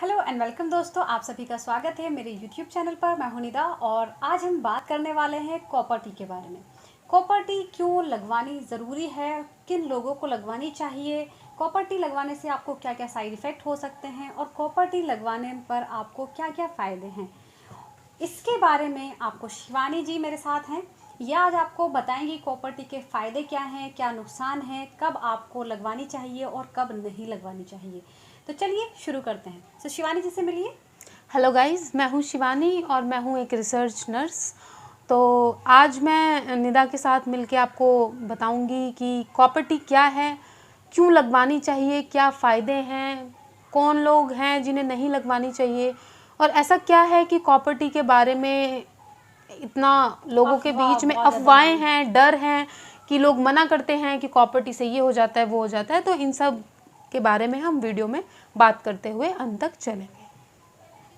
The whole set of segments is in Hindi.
हेलो एंड वेलकम दोस्तों, आप सभी का स्वागत है मेरे यूट्यूब चैनल पर। मैं हूं निदा और आज हम बात करने वाले हैं कॉपर टी के बारे में। कॉपर टी क्यों लगवानी ज़रूरी है, किन लोगों को लगवानी चाहिए, कॉपर टी लगवाने से आपको क्या क्या साइड इफ़ेक्ट हो सकते हैं और कॉपर टी लगवाने पर आपको क्या क्या फ़ायदे हैं, इसके बारे में आपको शिवानी जी मेरे साथ हैं। यह आज आपको बताएंगी कॉपर टी के फ़ायदे क्या हैं, क्या नुकसान हैं, कब आपको लगवानी चाहिए और कब नहीं लगवानी चाहिए। तो चलिए शुरू करते हैं। तो शिवानी जी से मिलिए। हेलो गाइस, मैं हूँ शिवानी और मैं हूँ एक रिसर्च नर्स। तो आज मैं निदा के साथ मिलके आपको बताऊंगी कि कॉपर टी क्या है, क्यों लगवानी चाहिए, क्या फ़ायदे हैं, कौन लोग हैं जिन्हें नहीं लगवानी चाहिए और ऐसा क्या है कि कॉपर टी के बारे में इतना लोगों के बीच में अफवाहें हैं, डर हैं कि लोग मना करते हैं कि कॉपर टी से ये हो जाता है, वो हो जाता है। तो इन सब के बारे में हम वीडियो में बात करते हुए अंत तक चलेंगे।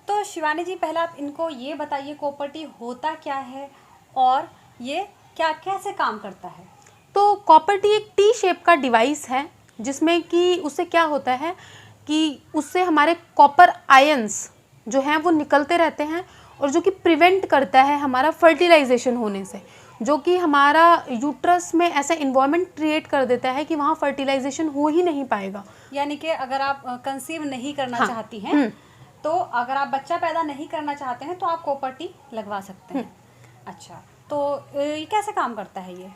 तो शिवानी जी, पहले आप इनको ये बताइए कॉपर टी होता क्या है और ये क्या कैसे काम करता है। तो कॉपर टी एक टी शेप का डिवाइस है जिसमें कि उससे क्या होता है कि उससे हमारे कॉपर आयंस जो हैं वो निकलते रहते हैं और जो कि प्रिवेंट करता है हमारा फर्टिलाइजेशन होने से, जो कि हमारा यूट्रस में ऐसा इन्वायरमेंट क्रिएट कर देता है कि वहाँ फर्टिलाइजेशन हो ही नहीं पाएगा। यानी कि अगर आप कंसीव नहीं करना चाहती हैं, तो अगर आप बच्चा पैदा नहीं करना चाहते हैं तो आप कॉपर टी लगवा सकते हैं। अच्छा, तो ये कैसे काम करता है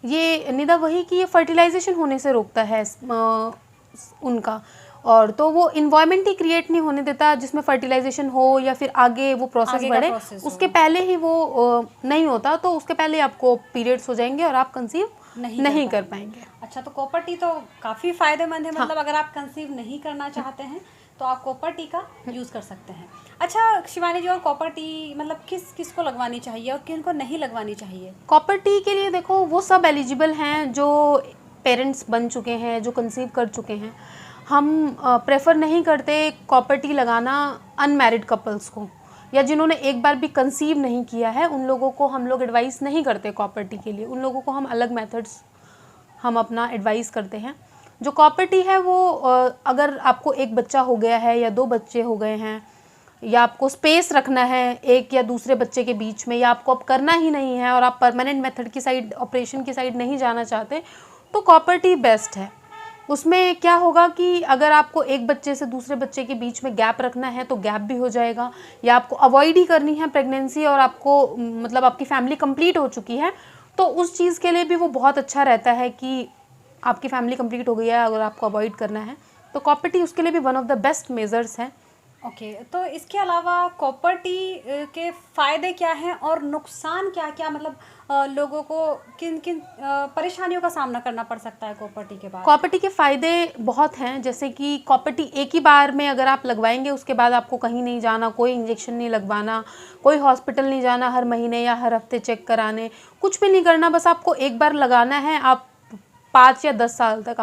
ये निदा वही कि ये फर्टिलाइजेशन होने से रोकता है उनका, और तो वो इन्वायरमेंट ही क्रिएट नहीं होने देता जिसमें फर्टिलाइजेशन हो या फिर आगे वो प्रोसेस बढ़े। उसके पहले ही वो नहीं होता, तो उसके पहले आपको पीरियड्स हो जाएंगे और आप कंसीव नहीं कर पाएंगे। अच्छा, तो कॉपर टी तो काफ़ी फायदेमंद है। मतलब अगर आप कंसीव नहीं करना चाहते हैं तो आप कॉपर टी का यूज़ कर सकते हैं। अच्छा शिवानी जी, और कॉपर टी मतलब किस किस को लगवानी चाहिए और किन को नहीं लगवानी चाहिए? कॉपर टी के लिए देखो, वो सब एलिजिबल हैं जो पेरेंट्स बन चुके हैं, जो कंसीव कर चुके हैं। हम प्रेफर नहीं करते कॉपर टी लगाना अनमैरिड कपल्स को, या जिन्होंने एक बार भी कंसीव नहीं किया है उन लोगों को हम लोग एडवाइस नहीं करते कॉपर टी के लिए। उन लोगों को हम अलग मेथड्स हम अपना एडवाइस करते हैं। जो कॉपर टी है वो अगर आपको एक बच्चा हो गया है या 2 बच्चे हो गए हैं, या आपको स्पेस रखना है एक या दूसरे बच्चे के बीच में, या आपको अब करना ही नहीं है और आप परमानेंट मेथड की साइड, ऑपरेशन की साइड नहीं जाना चाहते, तो कॉपर टी बेस्ट है। उसमें क्या होगा कि अगर आपको एक बच्चे से दूसरे बच्चे के बीच में गैप रखना है तो गैप भी हो जाएगा, या आपको अवॉइड ही करनी है प्रेगनेंसी और आपको मतलब आपकी फैमिली कंप्लीट हो चुकी है, तो उस चीज़ के लिए भी वो बहुत अच्छा रहता है कि आपकी फैमिली कंप्लीट हो गई है, अगर आपको अवॉइड करना है तो कॉपर टी उसके लिए भी one of the best measures हैं। ओके, तो इसके अलावा कॉपर टी के फ़ायदे क्या हैं और नुकसान क्या क्या, मतलब लोगों को किन किन परेशानियों का सामना करना पड़ सकता है कॉपर टी के बाद? कॉपर टी के फ़ायदे बहुत हैं, जैसे कि कॉपर टी एक ही बार में अगर आप लगवाएंगे उसके बाद आपको कहीं नहीं जाना, कोई इंजेक्शन नहीं लगवाना, कोई हॉस्पिटल नहीं जाना हर महीने या हर हफ्ते चेक कराने, कुछ भी नहीं करना, बस आपको एक बार लगाना है। आप 5 या 10 साल तक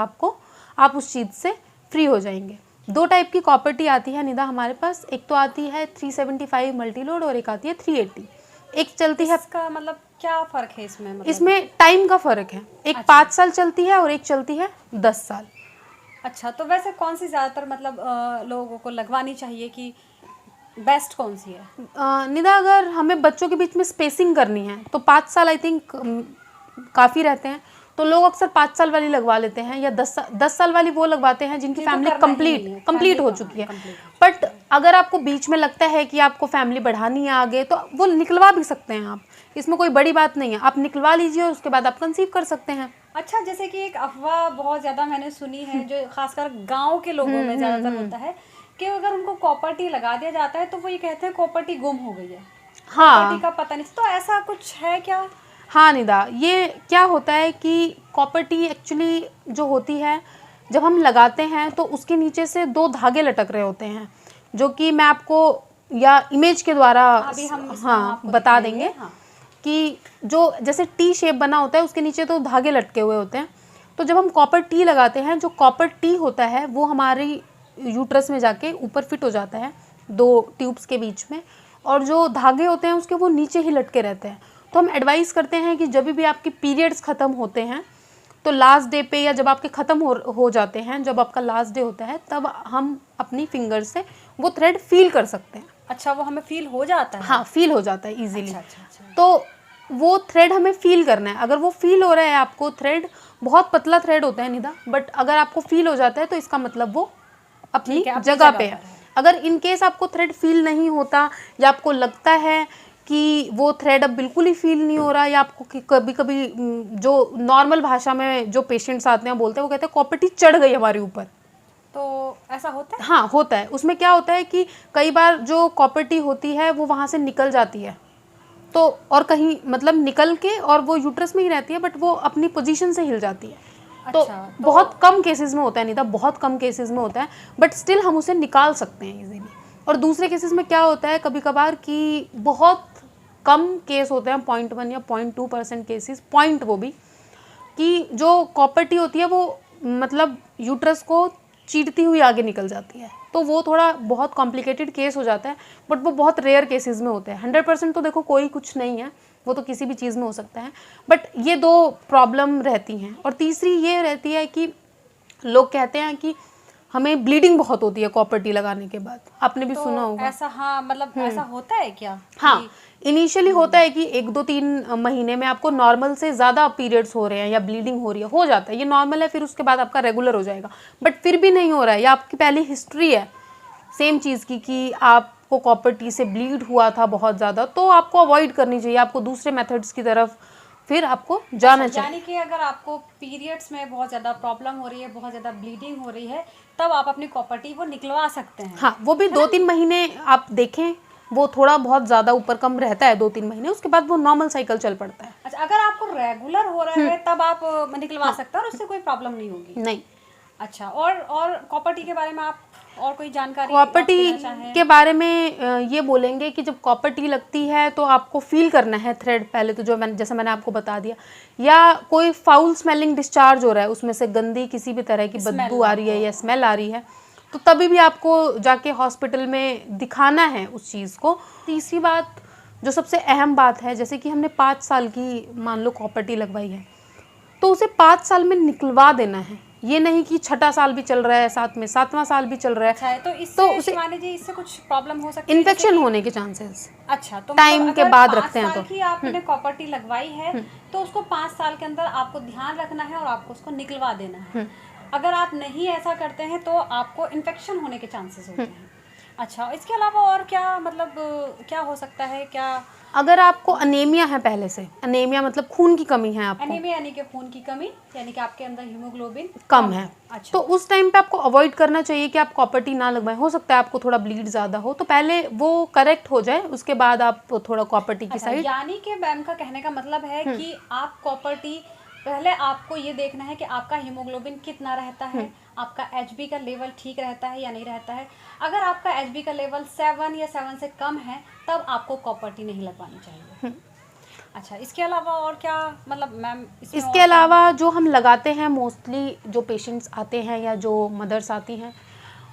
आप उस चीज़ से फ्री हो जाएंगे। 2 टाइप की कॉपर टी आती है निदा हमारे पास। एक तो आती है 375 मल्टी लोड और एक आती है 380। एक चलती है, इसका मतलब क्या फ़र्क है इसमें? मतलब इसमें टाइम का फ़र्क है। एक 5 साल चलती है और एक चलती है 10 साल। अच्छा, तो वैसे कौन सी ज़्यादातर मतलब लोगों को लगवानी चाहिए, कि बेस्ट कौन सी है? निदा अगर हमें बच्चों के बीच में स्पेसिंग करनी है तो 5 साल आई थिंक काफ़ी रहते हैं, तो लोग अक्सर 5 साल वाली लगवा लेते हैं, या 10 साल वाली वो लगवाते हैं जिनकी फैमिली कंप्लीट हो चुकी है। बट अगर आपको बीच में लगता है कि आपको फैमिली बढ़ानी है आगे, तो वो निकलवा भी सकते हैं आप, इसमें कोई बड़ी बात नहीं है, आप निकलवा लीजिए और उसके बाद आप कंसीव कर सकते हैं। अच्छा, जैसे कि एक अफवाह बहुत ज़्यादा मैंने सुनी है जो खासकर गांव के लोगों में ज़्यादातर होता है कि अगर उनको कॉपर टी लगा दिया जाता है तो वो ये कहते हैं कॉपर टी गुम हो गई है, कॉपर टी का पता नहीं। तो ऐसा कुछ है क्या? हाँ निदा, ये क्या होता है कि कॉपर टी एक्चुअली जो होती है, जब हम लगाते हैं तो उसके नीचे से 2 धागे लटक रहे होते हैं, जो कि मैं आपको या इमेज के द्वारा अभी हम बता देंगे। कि जो जैसे टी शेप बना होता है उसके नीचे तो धागे लटके हुए होते हैं। तो जब हम कॉपर टी लगाते हैं, जो कॉपर टी होता है वो हमारी यूट्रस में जाके ऊपर फिट हो जाता है 2 ट्यूब्स के बीच में, और जो धागे होते हैं उसके वो नीचे ही लटके रहते हैं। तो हम एडवाइस करते हैं कि जब भी आपके पीरियड्स ख़त्म होते हैं तो लास्ट डे पे या जब आपके ख़त्म हो जाते हैं, जब आपका लास्ट डे होता है, तब हम अपनी फिंगर से वो थ्रेड फील कर सकते हैं। अच्छा, वो हमें फील हो जाता है? हाँ, फील हो जाता है इजीली। अच्छा। तो वो थ्रेड हमें फील करना है। अगर वो फील हो रहा है आपको, थ्रेड बहुत पतला थ्रेड होता है निदा, बट अगर आपको फील हो जाता है तो इसका मतलब वो अपनी जगह पे है। अगर इन केस आपको थ्रेड फील नहीं होता या आपको लगता है कि वो थ्रेड अब बिल्कुल ही फील नहीं हो रहा, या आपको कभी कभी जो नॉर्मल भाषा में जो पेशेंट्स आते हैं बोलते हैं, वो कहते हैं कॉपर टी चढ़ गई हमारे ऊपर। तो ऐसा होता है? हाँ, होता है। उसमें क्या होता है कि कई बार जो कॉपर टी होती है वो वहाँ से निकल जाती है, तो और कहीं मतलब निकल के और वो यूट्रस में ही रहती है, बट वो अपनी पोजीशन से हिल जाती है। तो बहुत कम केसेस में होता है, नहीं था, बहुत कम केसेस में होता है, बट स्टिल हम उसे निकाल सकते हैं इजीली। और दूसरे केसेस में क्या होता है कभी कभार कि बहुत कम केस होते हैं, 0.1 या 0.2% केसेस, पॉइंट वो भी, कि जो कॉपर टी होती है वो मतलब यूट्रस को चीरती हुई आगे निकल जाती है, तो वो थोड़ा बहुत कॉम्प्लिकेटेड केस हो जाता है, बट वो बहुत रेयर केसेस में होते हैं। 100% तो देखो कोई कुछ नहीं है, वो तो किसी भी चीज़ में हो सकता है, बट ये दो प्रॉब्लम रहती हैं। और तीसरी ये रहती है कि लोग कहते हैं कि हमें ब्लीडिंग बहुत होती है कॉपर टी लगाने के बाद, आपने भी सुना होगा ऐसा? हाँ, मतलब ऐसा होता है क्या? हाँ, इनिशियली होता है कि 1-2-3 महीने में आपको नॉर्मल से ज़्यादा पीरियड्स हो रहे हैं या ब्लीडिंग हो रही है, हो जाता है, ये नॉर्मल है, फिर उसके बाद आपका रेगुलर हो जाएगा। बट फिर भी नहीं हो रहा है या आपकी पहली हिस्ट्री है सेम चीज़ की कि आपको कॉपर टी से ब्लीड हुआ था बहुत ज़्यादा, तो आपको अवॉइड करनी चाहिए, आपको दूसरे मेथड्स की तरफ फिर आपको जाना चाहिए। यानी कि अगर आपको पीरियड्स में बहुत ज़्यादा प्रॉब्लम हो रही है, बहुत ज़्यादा ब्लीडिंग हो रही है, तब आप अपनी कॉपर टी वो निकलवा सकते हैं। हाँ, वो भी 2-3 महीने आप देखें, वो थोड़ा बहुत ज़्यादा ऊपर कम रहता है 2-3 महीने, उसके बाद वो नॉर्मल साइकिल चल पड़ता है। अच्छा, अगर आपको रेगुलर हो रहा है तब आप निकलवा सकते हैं और उससे कोई प्रॉब्लम नहीं होगी? नहीं। अच्छा, और कॉपर टी के बारे में आप और कोई जानकारी कॉपर आप टी देना चाहें? के बारे में ये बोलेंगे कि जब कॉपर टी लगती है तो आपको फील करना है थ्रेड पहले तो, जो जैसे मैंने आपको बता दिया, या कोई फाउल स्मेलिंग डिस्चार्ज हो रहा है, उसमें से गंदी किसी भी तरह की बदबू आ रही है या स्मेल आ रही है, तो तभी भी आपको जाके हॉस्पिटल में दिखाना है उस चीज़ को। तीसरी बात, जो सबसे अहम बात है, जैसे कि हमने 5 साल की मान लो कॉपर टी लगवाई है, तो उसे 5 साल में निकलवा देना है। ये नहीं कि 6ठा साल भी चल रहा है, साथ में 7वां साल भी चल रहा है। अच्छा है, तो इससे शिवानी जी इससे कुछ प्रॉब्लम हो सकती है? इन्फेक्शन होने के चांसेस अच्छा, तो टाइम के बाद रखते हैं। तो कि आपने कॉपर टी लगवाई है तो उसको 5 साल के अंदर आपको ध्यान रखना है और आपको उसको निकलवा देना है। अगर आप नहीं ऐसा करते हैं तो आपको इन्फेक्शन होने के चांसेस होते हैं। अच्छा, इसके अलावा और क्या मतलब क्या हो सकता है? क्या अगर आपको अनीमिया है, पहले से अनीमिया मतलब खून की कमी है, आपको एनीमिया यानी कि खून की कमी, यानी कि आपके अंदर हीमोग्लोबिन कम है, अच्छा, तो उस टाइम पे आपको अवॉइड करना चाहिए कि आप कॉपर टी ना लगवाएं। हो सकता है आपको थोड़ा ब्लीड ज़्यादा हो, तो पहले वो करेक्ट हो जाए, उसके बाद आप थोड़ा कॉपर टी की साइड। यानी कि मैम का कहने का मतलब है कि आप कॉपर टी पहले आपको ये देखना है कि आपका हीमोग्लोबिन कितना रहता है, आपका एचबी का लेवल ठीक रहता है या नहीं रहता है। अगर आपका एचबी का लेवल 7 या 7 से कम है तब आपको कॉपर टी नहीं लगवानी चाहिए। अच्छा, इसके अलावा और क्या मतलब मैम? इसके अलावा जो हम लगाते हैं मोस्टली, जो पेशेंट्स आते हैं या जो मदर्स आती हैं,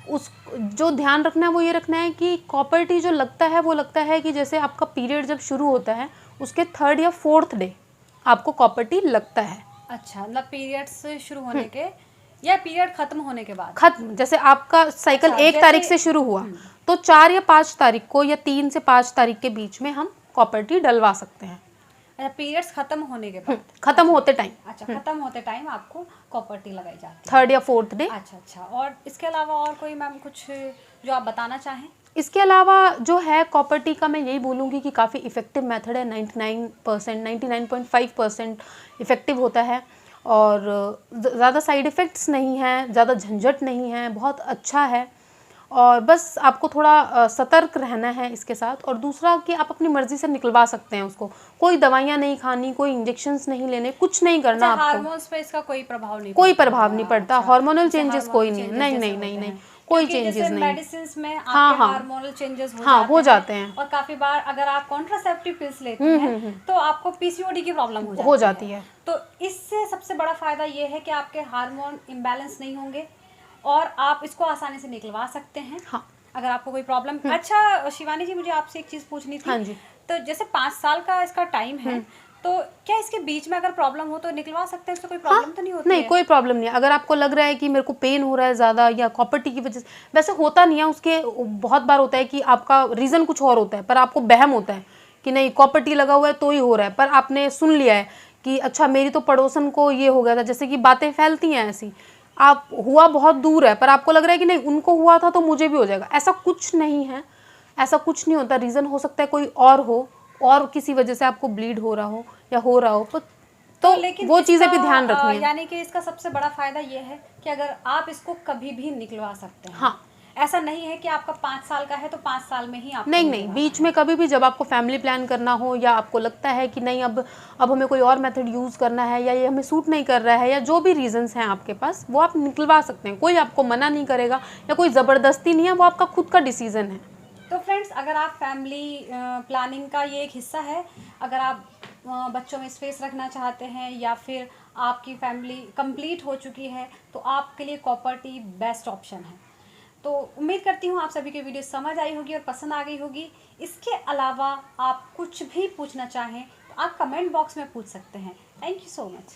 उस जो ध्यान रखना है वो ये रखना है कि कॉपर टी जो लगता है वो लगता है कि जैसे आपका पीरियड जब शुरू होता है उसके 3rd या 4th डे आपको कॉपर टी लगता है। अच्छा, मतलब पीरियड्स शुरू होने के या पीरियड खत्म होने के बाद? खत्म, जैसे आपका साइकिल 1 तारीख से शुरू हुआ तो 4 या 5 तारीख को या 3 से 5 तारीख के बीच में हम कॉपर टी डलवा सकते हैं। अच्छा, पीरियड्स खत्म होने के बाद, खत्म होते टाइम। अच्छा, खत्म होते टाइम आपको कॉपर टी लगाई जाती है 3rd या 4th डे। अच्छा, और इसके अलावा और कोई मैम कुछ जो आप बताना चाहें? इसके अलावा जो है कॉपर टी का, मैं यही बोलूँगी कि काफ़ी इफ़ेक्टिव मेथड है। 99%, 99.5% इफ़ेक्टिव होता है और ज़्यादा साइड इफ़ेक्ट्स नहीं हैं, ज़्यादा झंझट नहीं है, बहुत अच्छा है। और बस आपको थोड़ा सतर्क रहना है इसके साथ। और दूसरा कि आप अपनी मर्ज़ी से निकलवा सकते हैं उसको, कोई दवाइयाँ नहीं खानी, कोई इंजेक्शंस नहीं लेने, कुछ नहीं करना आपको। हार्मोन्स पे इसका कोई प्रभाव नहीं? कोई प्रभाव नहीं पड़ता, हार्मोनल चेंजेस कोई नहीं, नहीं, कोई चेंजेस नहीं। मेडिसिन्स में आपके हार्मोनल चेंजेस हो जाते हैं। और काफी बार अगर आप कॉन्ट्रासेप्टिव पिल्स लेते हैं तो आपको पीसीओडी की प्रॉब्लम हो जाती है। तो इससे सबसे बड़ा फायदा ये है कि आपके हार्मोन इम्बैलेंस नहीं होंगे और आप इसको आसानी से निकलवा सकते हैं। हाँ, अगर आपको कोई प्रॉब्लम। अच्छा शिवानी जी, मुझे आपसे एक चीज पूछनी थी। हाँ जी। तो जैसे 5 साल का इसका टाइम है, तो क्या इसके बीच में अगर प्रॉब्लम हो तो निकलवा सकते हैं, इससे कोई प्रॉब्लम तो नहीं होती नहीं, है? कोई प्रॉब्लम नहीं है। अगर आपको लग रहा है कि मेरे को पेन हो रहा है ज़्यादा या कॉपर टी की वजह से, वैसे होता नहीं है, उसके बहुत बार होता है कि आपका रीज़न कुछ और होता है, पर आपको वहम होता है कि नहीं कॉपर टी लगा हुआ है तो ही हो रहा है, पर आपने सुन लिया है कि अच्छा मेरी तो पड़ोसन को ये हो गया था, जैसे कि बातें फैलती हैं ऐसी, आप हुआ बहुत दूर है पर आपको लग रहा है कि नहीं उनको हुआ था तो मुझे भी हो जाएगा, ऐसा कुछ नहीं है, ऐसा कुछ नहीं होता। रीज़न हो सकता है कोई और हो, और किसी वजह से आपको ब्लीड हो रहा हो या हो रहा हो, तो लेकिन वो चीज़ें इसका भी ध्यान रखनी है। यानी कि इसका सबसे बड़ा फायदा ये है कि अगर आप इसको कभी भी निकलवा सकते हैं। हाँ, ऐसा नहीं है कि आपका 5 साल का है तो 5 साल में ही आपको नहीं नहीं, निकलवाना बीच है। में कभी भी जब आपको फैमिली प्लान करना हो या आपको लगता है कि नहीं अब हमें कोई और मेथड यूज़ करना है या ये हमें सूट नहीं कर रहा है या जो भी रीजंस हैं आपके पास, वो आप निकलवा सकते हैं, कोई आपको मना नहीं करेगा या कोई ज़बरदस्ती नहीं है, वो आपका खुद का डिसीजन है। तो फ्रेंड्स, अगर आप फैमिली प्लानिंग का ये एक हिस्सा है, अगर आप बच्चों में स्पेस रखना चाहते हैं या फिर आपकी फैमिली कंप्लीट हो चुकी है, तो आपके लिए कॉपर टी बेस्ट ऑप्शन है। तो उम्मीद करती हूँ आप सभी की वीडियो समझ आई होगी और पसंद आ गई होगी। इसके अलावा आप कुछ भी पूछना चाहें तो आप कमेंट बॉक्स में पूछ सकते हैं। Thank you so much.